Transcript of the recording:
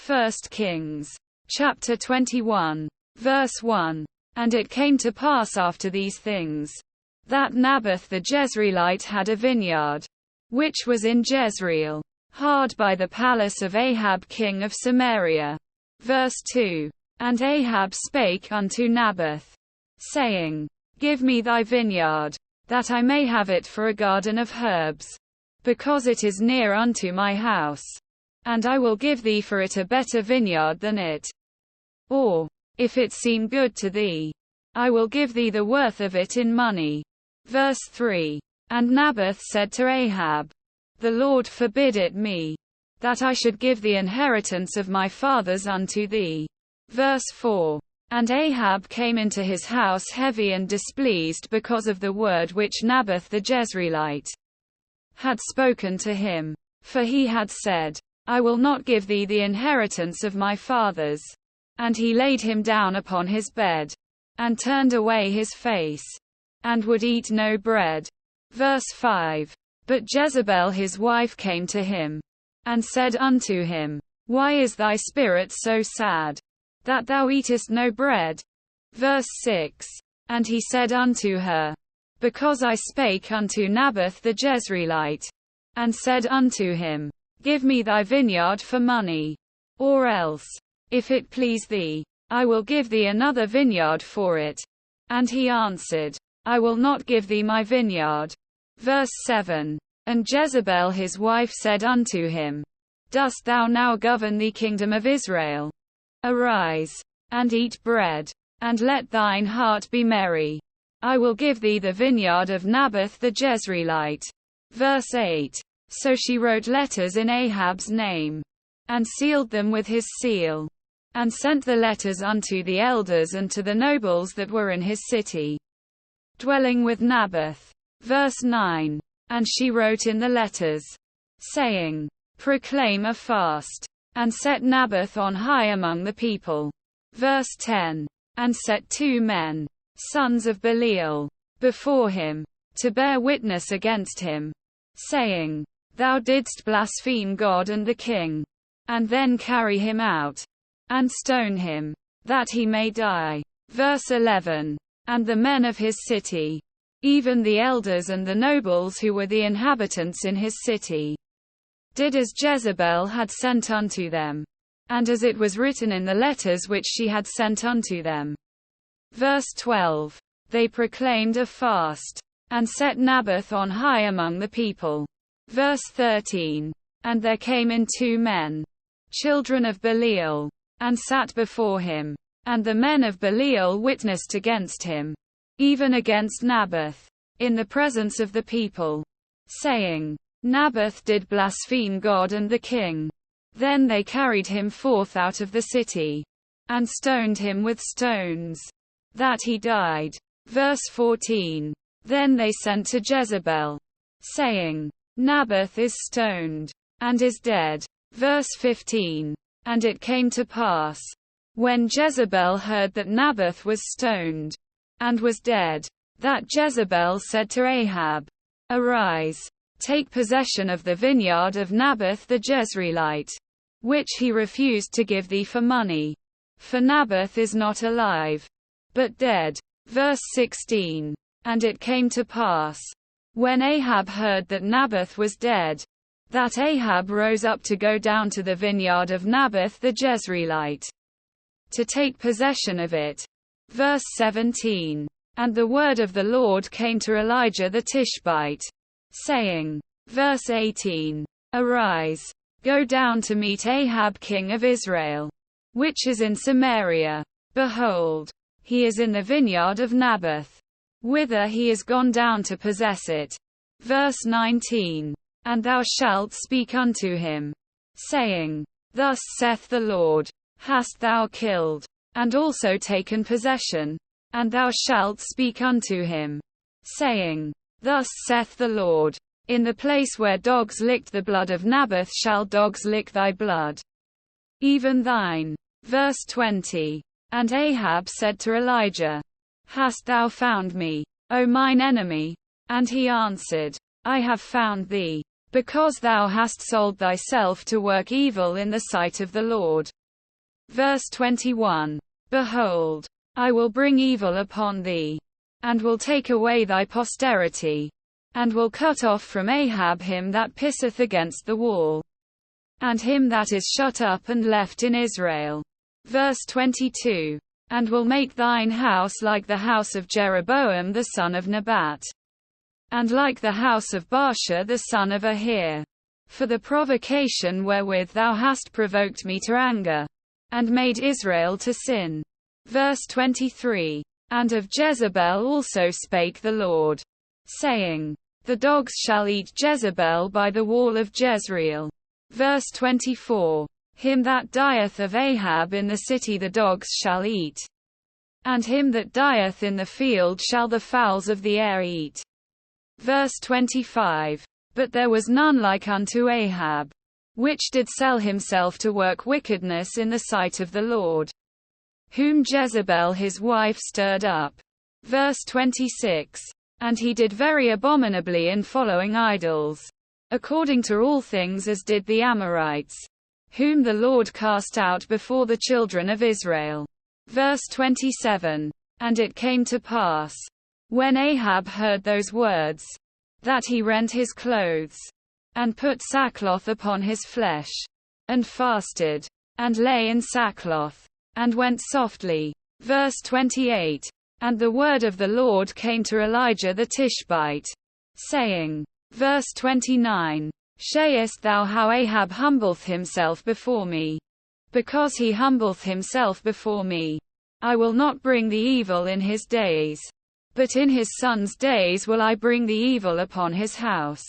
1 Kings, chapter 21, verse 1. And it came to pass after these things, that Naboth the Jezreelite had a vineyard, which was in Jezreel, hard by the palace of Ahab king of Samaria. Verse 2. And Ahab spake unto Naboth, saying, Give me thy vineyard, that I may have it for a garden of herbs, because it is near unto my house, and I will give thee for it a better vineyard than it. Or, if it seem good to thee, I will give thee the worth of it in money. Verse 3. And Naboth said to Ahab, The Lord forbid it me, that I should give the inheritance of my fathers unto thee. Verse 4. And Ahab came into his house heavy and displeased because of the word which Naboth the Jezreelite had spoken to him. For he had said, I will not give thee the inheritance of my fathers. And he laid him down upon his bed, and turned away his face, and would eat no bread. Verse 5. But Jezebel his wife came to him, and said unto him, Why is thy spirit so sad, that thou eatest no bread? Verse 6. And he said unto her, Because I spake unto Naboth the Jezreelite, and said unto him, Give me thy vineyard for money, or else, if it please thee, I will give thee another vineyard for it. And he answered, I will not give thee my vineyard. Verse 7. And Jezebel his wife said unto him, Dost thou now govern the kingdom of Israel? Arise, and eat bread, and let thine heart be merry. I will give thee the vineyard of Naboth the Jezreelite. Verse 8. So she wrote letters in Ahab's name, and sealed them with his seal, and sent the letters unto the elders and to the nobles that were in his city, dwelling with Naboth. Verse 9. And she wrote in the letters, saying, Proclaim a fast, and set Naboth on high among the people. Verse 10. And set 2 men, sons of Belial, before him, to bear witness against him, saying, Thou didst blaspheme God and the king. And then carry him out, and stone him, that he may die. Verse 11. And the men of his city, even the elders and the nobles who were the inhabitants in his city, did as Jezebel had sent unto them, and as it was written in the letters which she had sent unto them. Verse 12. They proclaimed a fast, and set Naboth on high among the people. Verse 13. And there came in 2 men, children of Belial, and sat before him. And the men of Belial witnessed against him, even against Naboth, in the presence of the people, saying, Naboth did blaspheme God and the king. Then they carried him forth out of the city, and stoned him with stones, that he died. Verse 14. Then they sent to Jezebel, saying, Naboth is stoned, and is dead. Verse 15. And it came to pass, when Jezebel heard that Naboth was stoned, and was dead, that Jezebel said to Ahab, Arise, take possession of the vineyard of Naboth the Jezreelite, which he refused to give thee for money. For Naboth is not alive, but dead. Verse 16. And it came to pass, when Ahab heard that Naboth was dead, that Ahab rose up to go down to the vineyard of Naboth the Jezreelite, to take possession of it. Verse 17. And the word of the Lord came to Elijah the Tishbite, saying, verse 18, Arise, go down to meet Ahab king of Israel, which is in Samaria. Behold, he is in the vineyard of Naboth, whither he is gone down to possess it. Verse 19. And thou shalt speak unto him, saying, Thus saith the Lord, Hast thou killed, and also taken possession? And thou shalt speak unto him, saying, Thus saith the Lord, In the place where dogs licked the blood of Naboth shall dogs lick thy blood, even thine. Verse 20. And Ahab said to Elijah, Hast thou found me, O mine enemy? And he answered, I have found thee. because thou hast sold thyself to work evil in the sight of the Lord. Verse 21. Behold, I will bring evil upon thee, and will take away thy posterity, and will cut off from Ahab him that pisseth against the wall, and him that is shut up and left in Israel. Verse 22. And will make thine house like the house of Jeroboam the son of Nebat, and like the house of Baasha the son of Ahir, for the provocation wherewith thou hast provoked me to anger, and made Israel to sin. Verse 23. And of Jezebel also spake the Lord, saying, The dogs shall eat Jezebel by the wall of Jezreel. Verse 24. Him that dieth of Ahab in the city the dogs shall eat, and him that dieth in the field shall the fowls of the air eat. Verse 25. But there was none like unto Ahab, which did sell himself to work wickedness in the sight of the Lord, whom Jezebel his wife stirred up. Verse 26. And he did very abominably in following idols, according to all things as did the Amorites, whom the Lord cast out before the children of Israel. Verse 27. And it came to pass, when Ahab heard those words, that he rent his clothes, and put sackcloth upon his flesh, and fasted, and lay in sackcloth, and went softly. Verse 28. And the word of the Lord came to Elijah the Tishbite, saying, Verse 29. Sayest thou how Ahab humbleth himself before me? Because he humbleth himself before me, I will not bring the evil in his days, but in his son's days will I bring the evil upon his house.